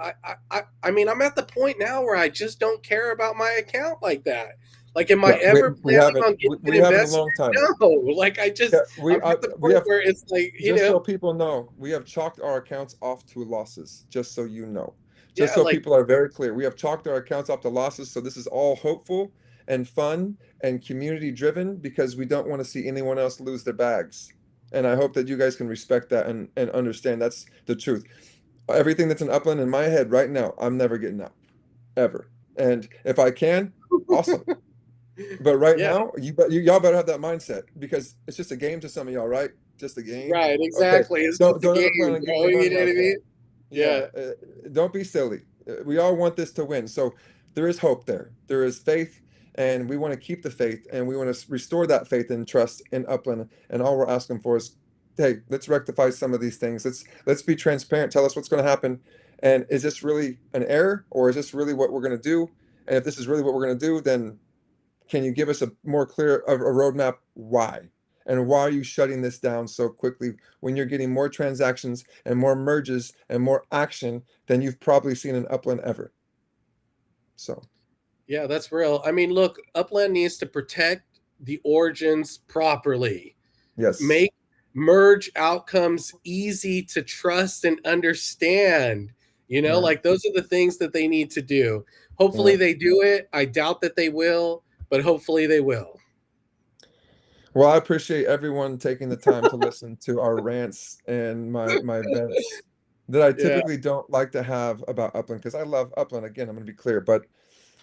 I mean, I'm at the point now where I just don't care about my account like that. Like, am I yeah, ever we planning haven't on getting we an haven't in a investment? long time. No. Like Yeah, I'm at the we point have, where it's like, just so people know, we have chalked our accounts off to losses, just so you know. Just yeah, so like people are very clear. We have chalked our accounts off to losses, so this is all hopeful and fun and community driven because we don't want to see anyone else lose their bags. And I hope that you guys can respect that and understand that's the truth. Everything that's in Upland in my head right now, I'm never getting out, ever. And if I can, awesome. But right yeah, now, y'all better have that mindset because it's just a game to some of y'all, right? Just a game. right, Okay. exactly. It's just a Don't ever plan game, on getting bro. your You money know what I out mean? there. Yeah. Yeah. Don't be silly. We all want this to win. So there is hope there. There is faith, and we want to keep the faith, and we want to restore that faith and trust in Upland. And all we're asking for is, hey, let's rectify some of these things. Let's be transparent. Tell us what's going to happen. And is this really an error, or is this really what we're going to do? And if this is really what we're going to do, then can you give us a more clear a roadmap why? And why are you shutting this down so quickly when you're getting more transactions and more merges and more action than you've probably seen in Upland ever? So, Yeah, that's real. I mean, look, Upland needs to protect the origins properly. yes. Make merge outcomes easy to trust and understand. Yeah. Like those are the things that they need to do. Hopefully Yeah. they do it. I doubt that they will, but hopefully they will. Well, I appreciate everyone taking the time to listen to our rants and my vents that I Yeah. typically don't like to have about Upland because I love Upland. Again, I'm going to be clear, but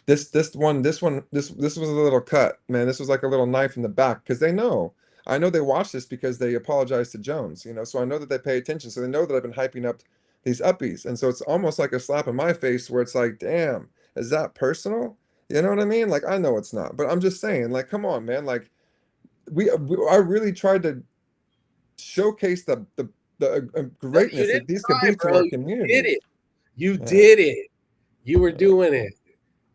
this was a little cut, man. This was like a little knife in the back because they know. I know they watch this because they apologize to Jones, so I know that they pay attention. So they know that I've been hyping up these uppies. And so it's almost like a slap in my face where it's like, damn, is that personal? You know what I mean? Like I know it's not, but I'm just saying, like, come on, man. Like I really tried to showcase the No, you greatness that didn't these could try, be to bro. our You did community. it. You Yeah. did it. You were Yeah. doing it.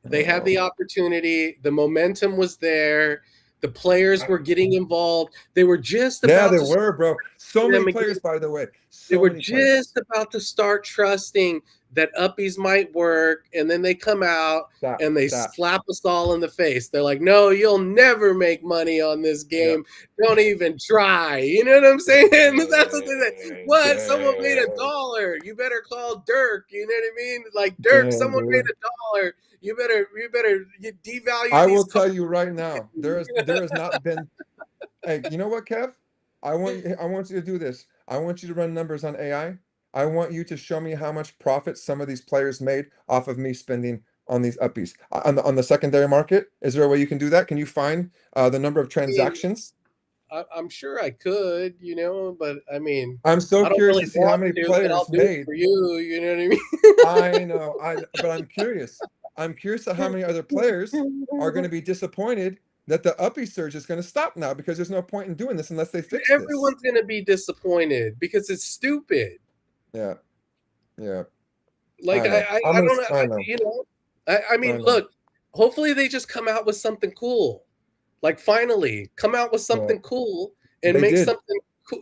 They had Oh. the opportunity. The momentum was there. The players were getting involved. They were just Yeah, about they to were, bro. So many them again. players, by the way. They So were many players. just about to start trusting that Uppies might work, and then they come out That and they that slap us all in the face. They're like, "No, you'll never make money on this yeah. game. Don't even try." You know what I'm saying? That's what they say. Dang, What? Someone made dang, $1. You better call Dirk. You know what I mean? Like Dirk, dang, someone made dude. $1. You better devalue I these will coins. tell you right now, there has not been. Hey, you know what, Kev? I want you to do this. I want you to run numbers on AI. I want you to show me how much profit some of these players made off of me spending on these uppies on the secondary market. Is there a way you can do that? Can you find the number of I mean, transactions? I'm sure I could, but I mean, I'm so I don't curious really to see how want many to, but I'll players do it made. for you. You know what I mean? I know, but I'm curious. I'm curious to how many other players are going to be disappointed that the uppie surge is going to stop now because there's no point in doing this unless they fix this. Everyone's gonna be disappointed because it's stupid. Yeah, yeah. Like I know. I'm I gonna. don't know. I know. I mean, I know. look. Hopefully, they just come out with something cool. Like, finally, come out with Yeah, something cool and they make did. something cool.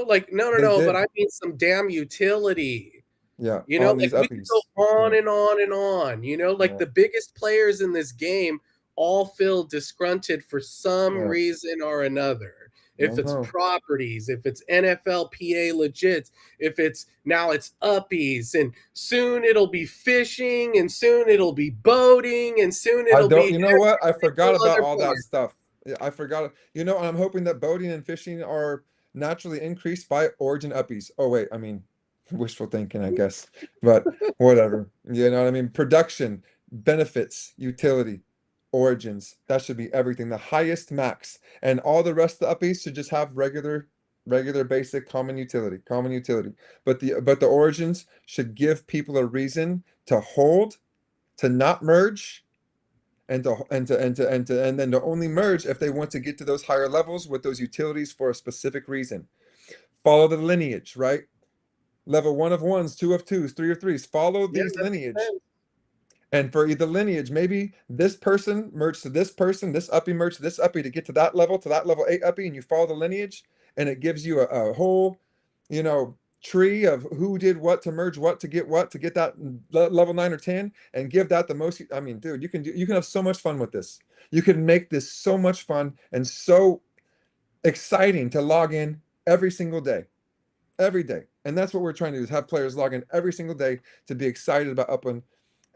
Like, no, no, They no. But did. I mean, some damn utility. Yeah, on Like these we could go uppies. on Yeah, and on and on. Like yeah, the biggest players in this game all feel disgruntled for some yeah. reason or another. If it's Uh-huh. properties, if it's NFLPA legit, if it's uppies, and soon it'll be fishing, and soon it'll be boating, and soon I it'll don't. be You know what? I every forgot single about other all that part. stuff. Yeah, I forgot. And I'm hoping that boating and fishing are naturally increased by origin uppies. Oh wait, I mean, wishful thinking, I guess. But whatever. You know what I mean? Production, benefits, utility, origins. That should be everything. The highest max, and all the rest of the uppies should just have regular, basic, common utility, common utility. But the origins should give people a reason to hold, to not merge and then to only merge if they want to get to those higher levels with those utilities for a specific reason. Follow the lineage, right? Level one of ones, two of twos, three of threes. Follow Yeah, these that makes lineage. sense. And for either lineage, maybe this person merged to this person, this uppie merged to this uppie to get to that level 8 uppie, and you follow the lineage, and it gives you a whole, tree of who did what to merge what to get that level 9 or 10, and give that the most. I mean, dude, you can have so much fun with this. You can make this so much fun and so exciting to log in every single day. Every day. And that's what we're trying to do is have players log in every single day to be excited about Upland.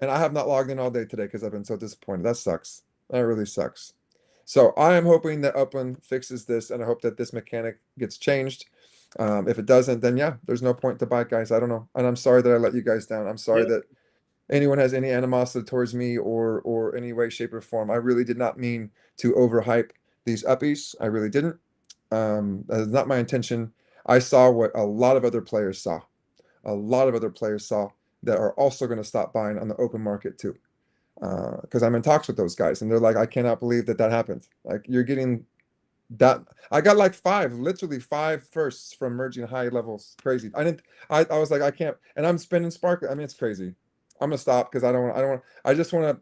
And I have not logged in all day today because I've been so disappointed. That sucks. That really sucks. So I am hoping that Upland fixes this, and I hope that this mechanic gets changed. If it doesn't, then yeah, there's no point to buy it, guys. I don't know. And I'm sorry that I let you guys down. I'm sorry Yeah. that anyone has any animosity towards me or any way, shape, or form. I really did not mean to overhype these uppies. I really didn't. That is not my intention. I saw what a lot of other players saw. A lot of other players saw that are also going to stop buying on the open market too. Because I'm in talks with those guys, and they're like, I cannot believe that happened. Like you're getting that. I got like literally five firsts from merging high levels. Crazy. I didn't. I was like, I can't. And I'm spending Sparklet. I mean, it's crazy. I'm gonna stop because I don't want. I don't want. I just want to.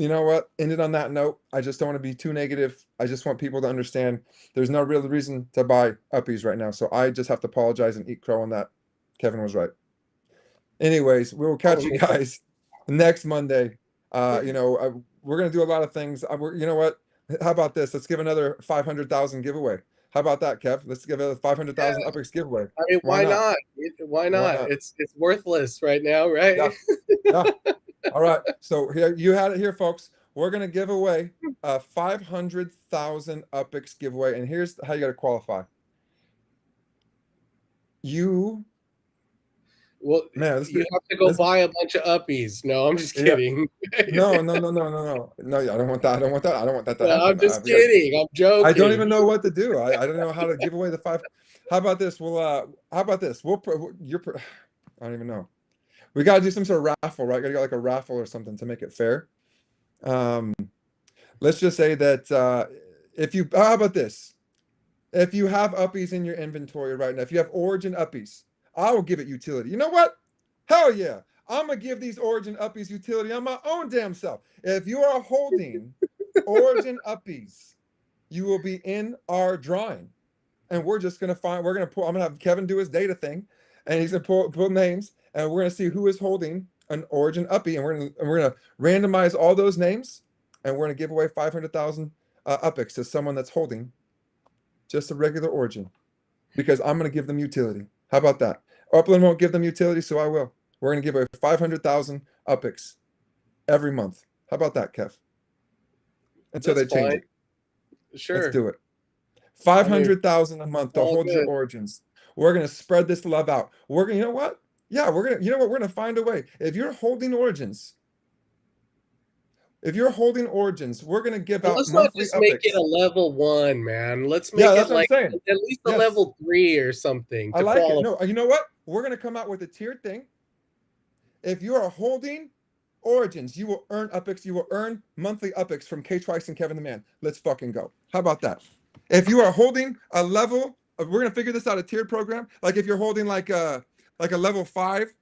You know what? End it on that note. I just don't want to be too negative. I just want people to understand there's no real reason to buy uppies right now. So I just have to apologize and eat crow on that. Kevin was right. Anyways, we will catch Oh, you guys next Monday. We're gonna do a lot of things. You know what? How about this? Let's give another 500,000 giveaway. How about that, Kev? Let's give a 500,000 Upix giveaway. I mean, Why why not? not? Why Why not? not? It's worthless right now, right? Yeah, yeah. All right. So here you had it here, folks. We're gonna give away a 500,000 Upix giveaway, and here's how you got to qualify. You, Well, man, you have to go this, buy a bunch of uppies. No, I'm just yeah. kidding. No, no, no, no, no, no. No, yeah, I don't want that. I don't want that. I don't want that to No, I'm happen. just kidding. I'm I don't joking. even know what to do. I don't know how to give away the five. How about this? How about this? I don't even know. We got to do some sort of raffle, right? Got to get like a raffle or something to make it fair. Um, let's just say that how about this? If you have uppies in your inventory right now, if you have origin uppies, I will give it utility. You know what? Hell yeah. I'm gonna give these origin uppies utility on my own damn self. If you are holding origin uppies, you will be in our drawing. and we're just gonna find. We're gonna pull. I'm gonna have Kevin do his data thing, and he's gonna pull names, and we're gonna see who is holding an Origin Uppie, and we're gonna randomize all those names, and we're gonna give away 500,000 Uppies to someone that's holding just a regular Origin, because I'm gonna give them utility. How about that? Upland won't give them utility, so I will. We're gonna give away 500,000 Uppies every month. How about that, Kev? Until That's they change fine. it. Sure. Let's do it. I mean, 500,000 a month to all hold your good. Origins. We're gonna spread this love out. We're gonna, you know what? Yeah, we're gonna, you know what? We're gonna find a way. If you're holding Origins, we're gonna give Well, out let's not monthly just make it a Uppies. level 1, man. Let's Yeah, make it that's what I'm like saying. at least a Yes, level 3 or something I to like it. qualify. No, you know what? We're gonna come out with a tiered thing. If you are holding Origins, you will earn Uppies. You will earn monthly Uppies from K Twice and Kevin the Man. Let's fucking go. How about that? If you are holding a level, we're gonna figure this out, a tiered program. Like if you're holding like a level 5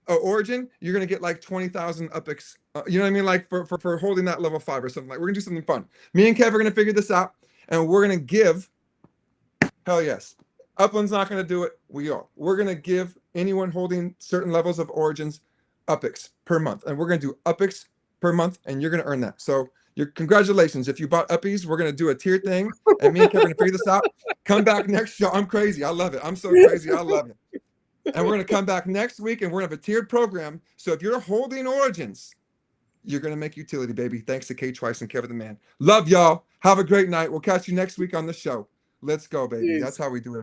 Origin, you're gonna get like 20,000 Uppies. You know what I mean? Like for holding that level 5 or something. Like we're gonna do something fun. Me and Kev are gonna figure this out, and we're gonna give. Hell yes. Upland's not gonna do it. We are. We're gonna give anyone holding certain levels of Origins Uppies per month, and we're gonna do Uppies per month, and you're gonna earn that. So your congratulations. If you bought Uppies, we're gonna do a tier thing, and me and Kevin are gonna figure this out. Come back next show. I'm crazy. I love it. I'm so crazy. I love it. And we're gonna come back next week, and we're gonna have a tiered program. So if you're holding Origins, you're gonna make utility, baby. Thanks to K Twice and Kevin the Man. Love y'all. Have a great night. We'll catch you next week on the show. Let's go, baby. That's Jeez. how we do it.